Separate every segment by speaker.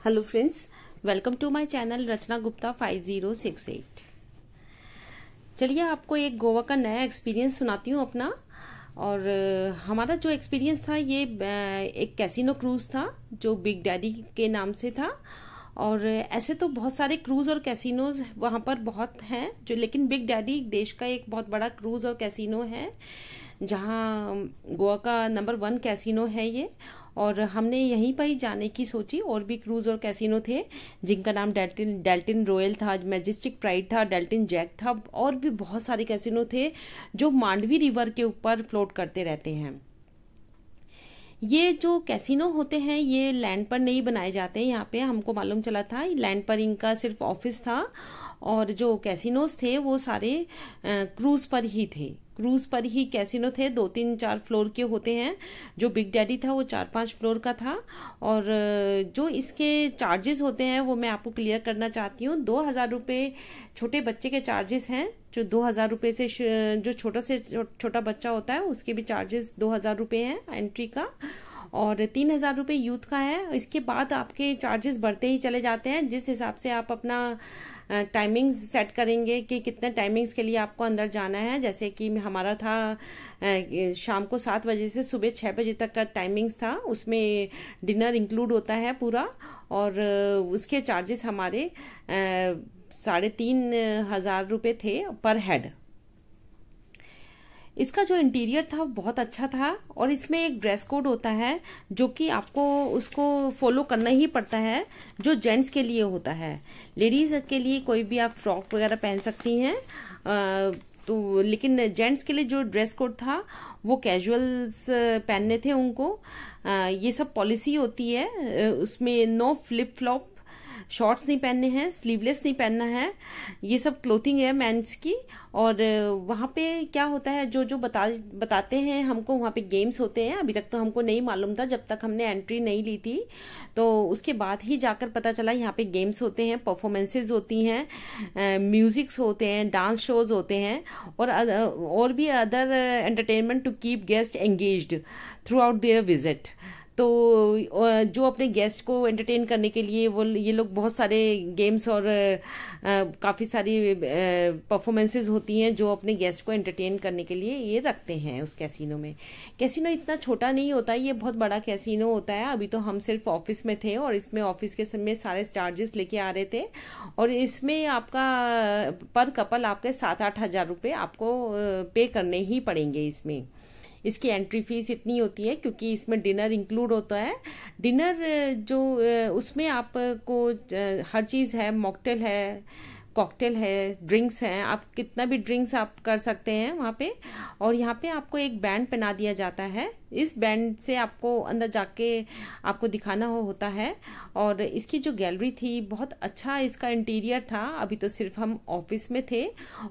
Speaker 1: Hello friends, welcome to my channel Rachna Gupta 5068। चलिए आपको एक गोवा का नया एक्सपीरियंस सुनाती हूँ अपना। और हमारा जो एक्सपीरियंस था ये एक कैसीनो क्रूज था जो बिग डैडी के नाम से था। और ऐसे तो बहुत सारे क्रूज और कैसीनोज वहाँ पर बहुत हैं जो, लेकिन बिग डैडी देश का एक बहुत बड़ा क्रूज और कैसीनो है जहाँ गोवा का नंबर 1 कैसीनो है ये। और हमने यहीं पर ही जाने की सोची। और भी क्रूज और कैसीनो थे जिनका नाम डेल्टिन रॉयल था, मैजेस्टिक प्राइड था, डेल्टिन जैक था, और भी बहुत सारे कैसीनो थे जो मांडवी रिवर के ऊपर फ्लोट करते रहते हैं। ये जो कैसीनो होते हैं ये लैंड पर नहीं बनाए जाते हैं। यहाँ पे हमको मालूम चला था लैंड पर इनका सिर्फ ऑफिस था, और जो कैसीनोस थे वो सारे क्रूज पर ही थे। क्रूज पर ही कैसीनो थे, 2-3-4 फ्लोर के होते हैं। जो बिग डैडी था वो 4-5 फ्लोर का था। और जो इसके चार्जेस होते हैं वो मैं आपको क्लियर करना चाहती हूँ। 2000 रुपये छोटे बच्चे के चार्जेस हैं, जो 2000 रुपये से जो छोटा बच्चा होता है उसके भी चार्जेस 2000 रुपये हैं एंट्री का, और 3000 रुपये यूथ का है। इसके बाद आपके चार्जेस बढ़ते ही चले जाते हैं जिस हिसाब से आप अपना टाइमिंग्स सेट करेंगे कि कितने टाइमिंग्स के लिए आपको अंदर जाना है। जैसे कि हमारा था शाम को 7 बजे से सुबह 6 बजे तक का टाइमिंग्स था, उसमें डिनर इंक्लूड होता है पूरा। और उसके चार्जेस हमारे 3500 रुपये थे पर हेड। इसका जो इंटीरियर था बहुत अच्छा था, और इसमें एक ड्रेस कोड होता है जो कि आपको उसको फॉलो करना ही पड़ता है, जो जेंट्स के लिए होता है। लेडीज के लिए कोई भी आप फ्रॉक वगैरह पहन सकती हैं, तो लेकिन जेंट्स के लिए जो ड्रेस कोड था वो कैजुअल्स पहनने थे उनको। ये सब पॉलिसी होती है, उसमें नो फ्लिप फ्लॉप, शॉर्ट्स नहीं पहनने हैं, स्लीवलेस नहीं पहनना है, ये सब क्लोथिंग है मेंस की। और वहाँ पे क्या होता है जो बताते हैं हमको, वहाँ पे गेम्स होते हैं। अभी तक तो हमको नहीं मालूम था जब तक हमने एंट्री नहीं ली थी, तो उसके बाद ही जाकर पता चला यहाँ पे गेम्स होते हैं, परफॉर्मेंसेज होती हैं, म्यूजिक्स होते हैं, डांस शोज होते हैं, और भी other entertainment to keep guest engaged throughout their visit. तो जो अपने गेस्ट को एंटरटेन करने के लिए वो ये लोग बहुत सारे गेम्स और काफ़ी सारी परफॉर्मेंसेज होती हैं जो अपने गेस्ट को एंटरटेन करने के लिए ये रखते हैं उस कैसीनो में। कैसीनो इतना छोटा नहीं होता, ये बहुत बड़ा कैसीनो होता है। अभी तो हम सिर्फ ऑफिस में थे और इसमें ऑफिस के समय सारे चार्जेस लेके आ रहे थे, और इसमें आपका पर कपल आपके 7-8 हज़ार रुपये आपको पे करने ही पड़ेंगे। इसकी एंट्री फीस इतनी होती है क्योंकि इसमें डिनर इंक्लूड होता है। डिनर जो उसमें आपको हर चीज़ है, मॉकटेल है, कॉकटेल है, ड्रिंक्स हैं, आप कितना भी ड्रिंक्स आप कर सकते हैं वहाँ पे। और यहाँ पे आपको एक बैंड पहना दिया जाता है, इस बैंड से आपको अंदर जाके आपको दिखाना होता है। और इसकी जो गैलरी थी बहुत अच्छा इसका इंटीरियर था। अभी तो सिर्फ हम ऑफिस में थे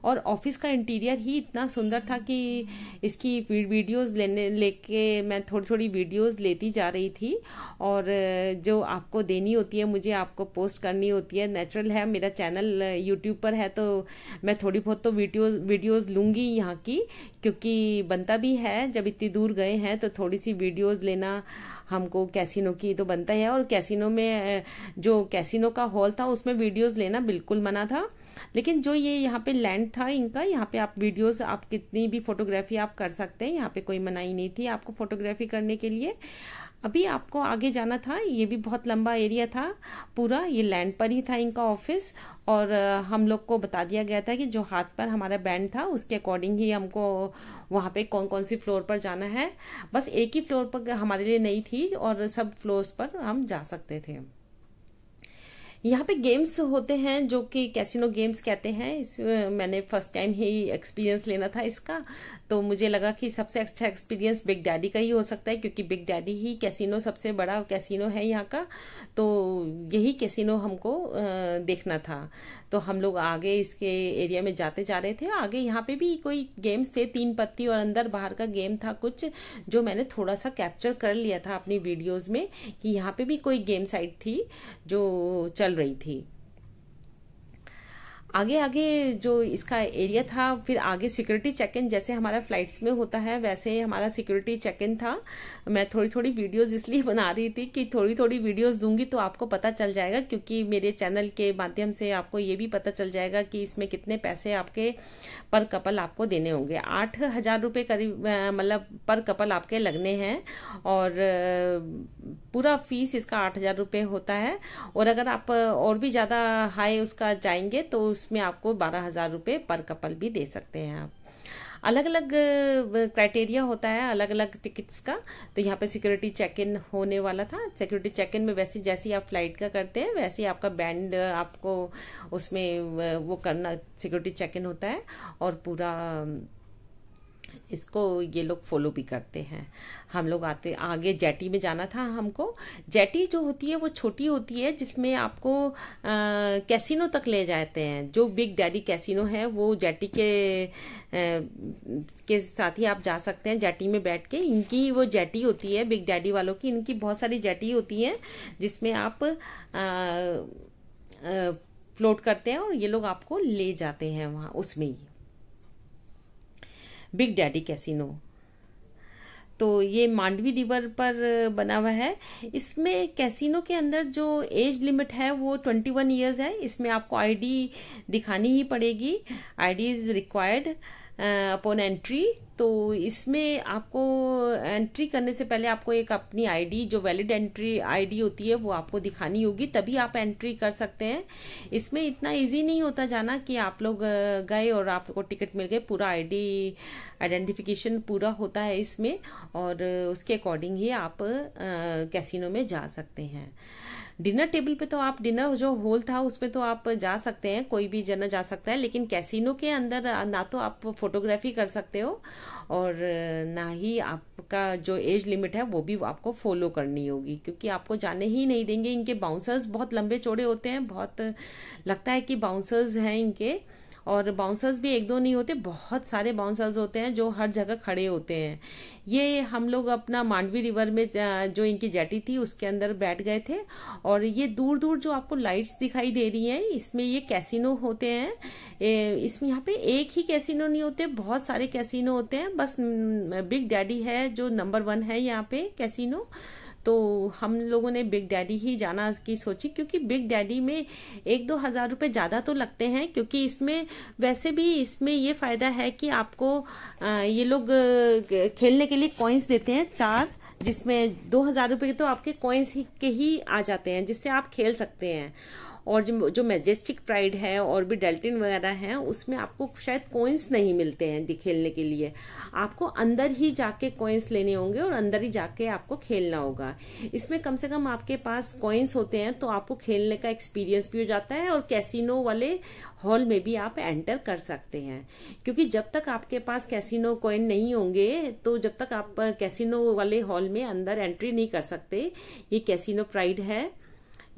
Speaker 1: और ऑफिस का इंटीरियर ही इतना सुंदर था कि इसकी वीडियोस लेके मैं थोड़ी वीडियोस लेती जा रही थी। और जो आपको देनी होती है, मुझे आपको पोस्ट करनी होती है। नेचुरल है, मेरा चैनल यूट्यूब पर है तो मैं थोड़ी बहुत तो वीडियोस लूंगी यहाँ की, क्योंकि बनता भी है। जब इतनी दूर गए हैं तो थोड़ी सी वीडियोस लेना हमको कैसीनो की तो बनता है। और कैसीनो में जो कैसीनो का हॉल था उसमें वीडियोस लेना बिल्कुल मना था, लेकिन जो ये यहाँ पे लैंड था इनका, यहाँ पे आप वीडियोस, आप कितनी भी फोटोग्राफी आप कर सकते हैं, यहाँ पे कोई मनाही नहीं थी आपको फोटोग्राफी करने के लिए। अभी आपको आगे जाना था, ये भी बहुत लंबा एरिया था पूरा, ये लैंड पर ही था इनका ऑफिस। और हम लोग को बता दिया गया था कि जो हाथ पर हमारा बैंड था उसके अकॉर्डिंग ही हमको वहाँ पे कौन कौन सी फ्लोर पर जाना है। बस एक ही फ्लोर पर हमारे लिए नहीं थी और सब फ्लोर्स पर हम जा सकते थे। यहाँ पे गेम्स होते हैं जो कि कैसीनो गेम्स कहते हैं। मैंने फर्स्ट टाइम ही एक्सपीरियंस लेना था इसका, तो मुझे लगा कि सबसे अच्छा एक्सपीरियंस बिग डैडी का ही हो सकता है, क्योंकि बिग डैडी ही कैसीनो सबसे बड़ा कैसीनो है यहाँ का। तो यही कैसीनो हमको देखना था। तो हम लोग आगे इसके एरिया में जाते जा रहे थे। आगे यहाँ पे भी कोई गेम्स थे, 3 पत्ती और अंदर बाहर का गेम था कुछ, जो मैंने थोड़ा सा कैप्चर कर लिया था अपनी वीडियोज में कि यहाँ पे भी कोई गेम साइट थी जो चल रही थी। आगे आगे जो इसका एरिया था, फिर आगे सिक्योरिटी चेक इन जैसे हमारा फ्लाइट्स में होता है वैसे हमारा सिक्योरिटी चेक इन था। मैं थोड़ी थोड़ी वीडियोस इसलिए बना रही थी कि थोड़ी थोड़ी वीडियोस दूंगी तो आपको पता चल जाएगा, क्योंकि मेरे चैनल के माध्यम से आपको ये भी पता चल जाएगा कि इसमें कितने पैसे आपके पर कपल आपको देने होंगे। 8,000 रुपये करीब मतलब पर कपल आपके लगने हैं, और पूरा फीस इसका 8,000 रुपये होता है। और अगर आप और भी ज़्यादा हाई उसका जाएंगे तो उसमें आपको 12,000 रुपये पर कपल भी दे सकते हैं आप। अलग अलग क्राइटेरिया होता है अलग अलग टिकट्स का। तो यहाँ पे सिक्योरिटी चेक इन होने वाला था। सिक्योरिटी चेक इन में वैसे जैसे ही आप फ्लाइट का करते हैं वैसे ही आपका बैंड आपको उसमें वो करना, सिक्योरिटी चेक इन होता है, और पूरा इसको ये लोग फॉलो भी करते हैं। हम लोग आगे जेटी में जाना था हमको। जेटी जो होती है वो छोटी होती है, जिसमें आपको कैसीनो तक ले जाते हैं। जो बिग डैडी कैसीनो है वो जेटी के साथ ही आप जा सकते हैं, जेटी में बैठ के। इनकी वो जेटी होती है बिग डैडी वालों की, इनकी बहुत सारी जेटी होती हैं जिसमें आप फ्लोट करते हैं और ये लोग आपको ले जाते हैं वहाँ उसमें ही। बिग डैडी कैसीनो तो ये मांडवी रिवर पर बना हुआ है। इसमें कैसीनो के अंदर जो एज लिमिट है वो 21 इयर्स है। इसमें आपको आईडी दिखानी ही पड़ेगी, ID is required upon entry. तो इसमें आपको एंट्री करने से पहले आपको एक अपनी आईडी, जो वैलिड एंट्री आईडी होती है, वो आपको दिखानी होगी, तभी आप एंट्री कर सकते हैं। इसमें इतना इजी नहीं होता जाना कि आप लोग गए और आपको टिकट मिल गए। पूरा आईडी आइडेंटिफिकेशन पूरा होता है इसमें, और उसके अकॉर्डिंग ही आप कैसीनो में जा सकते हैं। डिनर टेबल पे तो आप, डिनर जो हॉल था उसमें तो आप जा सकते हैं, कोई भी जना जा सकता है, लेकिन कैसीनो के अंदर ना तो आप फोटोग्राफी कर सकते हो और ना ही आपका जो एज लिमिट है वो भी आपको फॉलो करनी होगी, क्योंकि आपको जाने ही नहीं देंगे। इनके बाउंसर्स बहुत लंबे चौड़े होते हैं, बहुत लगता है कि बाउंसर्स हैं इनके, और बाउंसर्स भी एक दो नहीं होते, बहुत सारे बाउंसर्स होते हैं जो हर जगह खड़े होते हैं। ये हम लोग अपना मांडवी रिवर में जो इनकी जेटी थी उसके अंदर बैठ गए थे, और ये दूर दूर जो आपको लाइट्स दिखाई दे रही हैं इसमें ये कैसीनो होते हैं। इसमें यहाँ पे एक ही कैसीनो नहीं होते, बहुत सारे कैसीनो होते हैं। बस बिग डैडी है जो नंबर 1 है यहाँ पे कैसीनो। तो हम लोगों ने बिग डैडी ही जाना की सोची, क्योंकि बिग डैडी में 1-2 हज़ार रुपये ज़्यादा तो लगते हैं, क्योंकि इसमें वैसे भी इसमें ये फ़ायदा है कि आपको ये लोग खेलने के लिए कॉइन्स देते हैं 4, जिसमें 2,000 रुपये के तो आपके कॉइन्स के ही आ जाते हैं, जिससे आप खेल सकते हैं। और जो मैजेस्टिक प्राइड है और भी डेल्टिन वगैरह हैं उसमें आपको शायद कॉइन्स नहीं मिलते हैं खेलने के लिए, आपको अंदर ही जाके कॉइन्स लेने होंगे और अंदर ही जाके आपको खेलना होगा। इसमें कम से कम आपके पास कॉइन्स होते हैं तो आपको खेलने का एक्सपीरियंस भी हो जाता है, और कैसीनो वाले हॉल में भी आप एंटर कर सकते हैं। क्योंकि जब तक आपके पास कैसीनो कॉइन नहीं होंगे तो जब तक आप कैसीनो वाले हॉल में अंदर एंट्री नहीं कर सकते। ये कैसीनो प्राइड है,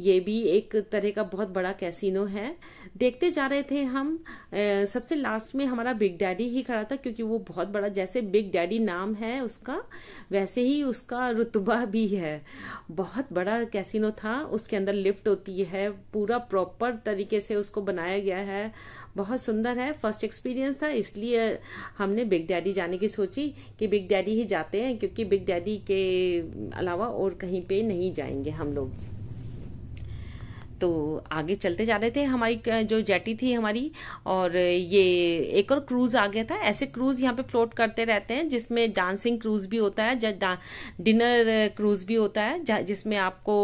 Speaker 1: ये भी एक तरह का बहुत बड़ा कैसीनो है। देखते जा रहे थे हम, सबसे लास्ट में हमारा बिग डैडी ही खड़ा था, क्योंकि वो बहुत बड़ा, जैसे बिग डैडी नाम है उसका वैसे ही उसका रुतबा भी है। बहुत बड़ा कैसीनो था, उसके अंदर लिफ्ट होती है, पूरा प्रॉपर तरीके से उसको बनाया गया है, बहुत सुंदर है। फर्स्ट एक्सपीरियंस था, इसलिए हमने बिग डैडी जाने की सोची कि बिग डैडी ही जाते हैं, क्योंकि बिग डैडी के अलावा और कहीं पे नहीं जाएंगे हम लोग। तो आगे चलते जा रहे थे, हमारी जो जेटी थी हमारी, और ये एक और क्रूज आ गया था। ऐसे क्रूज यहाँ पे फ्लोट करते रहते हैं, जिसमें डांसिंग क्रूज भी होता है, डिनर क्रूज भी होता है, जिसमें आपको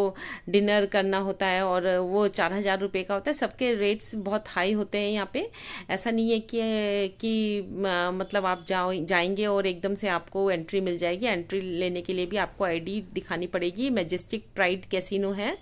Speaker 1: डिनर करना होता है, और वो 4,000 रुपये का होता है। सबके रेट्स बहुत हाई होते हैं यहाँ पे। ऐसा नहीं है कि मतलब आप जाएंगे और एकदम से आपको एंट्री मिल जाएगी। एंट्री लेने के लिए भी आपको आईडी दिखानी पड़ेगी। मैजेस्टिक प्राइड कैसीनो है,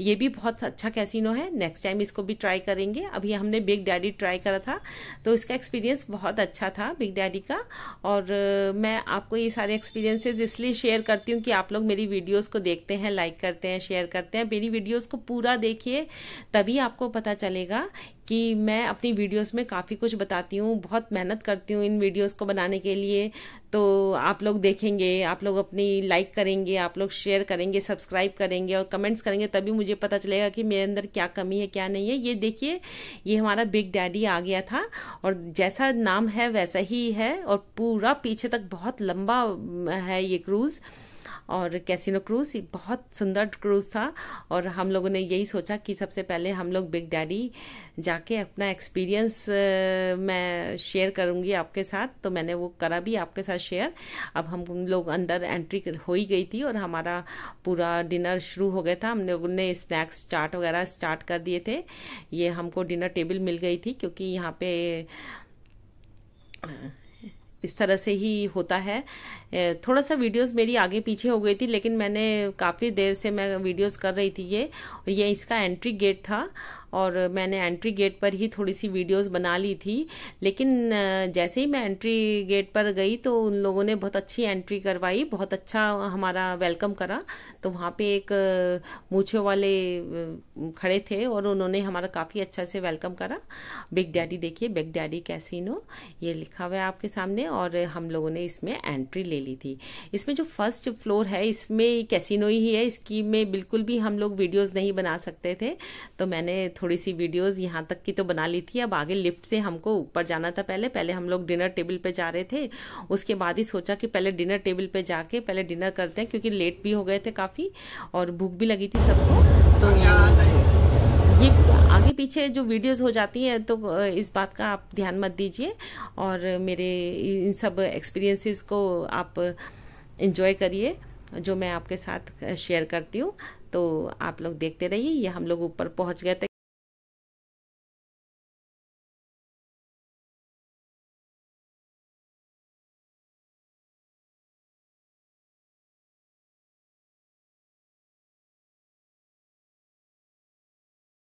Speaker 1: ये भी बहुत अच्छा कैसीनो है, नेक्स्ट टाइम इसको भी ट्राई करेंगे। अभी हमने बिग डैडी ट्राई करा था तो इसका एक्सपीरियंस बहुत अच्छा था बिग डैडी का। और मैं आपको ये सारे एक्सपीरियंसेस इसलिए शेयर करती हूँ कि आप लोग मेरी वीडियोस को देखते हैं, लाइक करते हैं, शेयर करते हैं। मेरी वीडियोस को पूरा देखिए, तभी आपको पता चलेगा कि मैं अपनी वीडियोस में काफ़ी कुछ बताती हूँ, बहुत मेहनत करती हूँ इन वीडियोस को बनाने के लिए। तो आप लोग देखेंगे, आप लोग अपनी लाइक करेंगे, आप लोग शेयर करेंगे, सब्सक्राइब करेंगे और कमेंट्स करेंगे, तभी मुझे पता चलेगा कि मेरे अंदर क्या कमी है क्या नहीं है। ये देखिए, ये हमारा बिग डैडी आ गया था और जैसा नाम है वैसा ही है, और पूरा पीछे तक बहुत लंबा है ये क्रूज़, और कैसीनो क्रूज़ बहुत सुंदर क्रूज़ था। और हम लोगों ने यही सोचा कि सबसे पहले हम लोग बिग डैडी जाके अपना एक्सपीरियंस मैं शेयर करूंगी आपके साथ, तो मैंने वो करा भी आपके साथ शेयर। अब हम लोग अंदर एंट्री हो ही गई थी और हमारा पूरा डिनर शुरू हो गया था। हम लोगों ने स्नैक्स चाट वगैरह स्टार्ट कर दिए थे। ये हमको डिनर टेबल मिल गई थी, क्योंकि यहाँ पे इस तरह से ही होता है। थोड़ा सा वीडियोस मेरी आगे पीछे हो गई थी, लेकिन मैंने काफ़ी देर से मैं वीडियोस कर रही थी। ये इसका एंट्री गेट था और मैंने एंट्री गेट पर ही थोड़ी सी वीडियोस बना ली थी। लेकिन जैसे ही मैं एंट्री गेट पर गई तो उन लोगों ने बहुत अच्छी एंट्री करवाई, बहुत अच्छा हमारा वेलकम करा। तो वहाँ पे एक मूंछों वाले खड़े थे और उन्होंने हमारा काफ़ी अच्छा से वेलकम करा। बिग डैडी देखिए, बिग डैडी कैसीनो ये लिखा हुआ है आपके सामने, और हम लोगों ने इसमें एंट्री ले ली थी। इसमें जो फर्स्ट फ्लोर है इसमें कैसीनो ही है, इसकी में बिल्कुल भी हम लोग वीडियोस नहीं बना सकते थे, तो मैंने थोड़ी सी वीडियोस यहाँ तक की तो बना ली थी। अब आगे लिफ्ट से हमको ऊपर जाना था। पहले हम लोग डिनर टेबल पे जा रहे थे, उसके बाद ही सोचा कि पहले डिनर टेबल पे जाके पहले डिनर करते हैं, क्योंकि लेट भी हो गए थे काफ़ी और भूख भी लगी थी सबको। तो ये आगे पीछे जो वीडियोस हो जाती हैं तो इस बात का आप ध्यान मत दीजिए, और मेरे इन सब एक्सपीरियंसेस को आप एंजॉय करिए जो मैं आपके साथ शेयर करती हूँ। तो आप लोग देखते रहिए। ये हम लोग ऊपर पहुँच गए थे।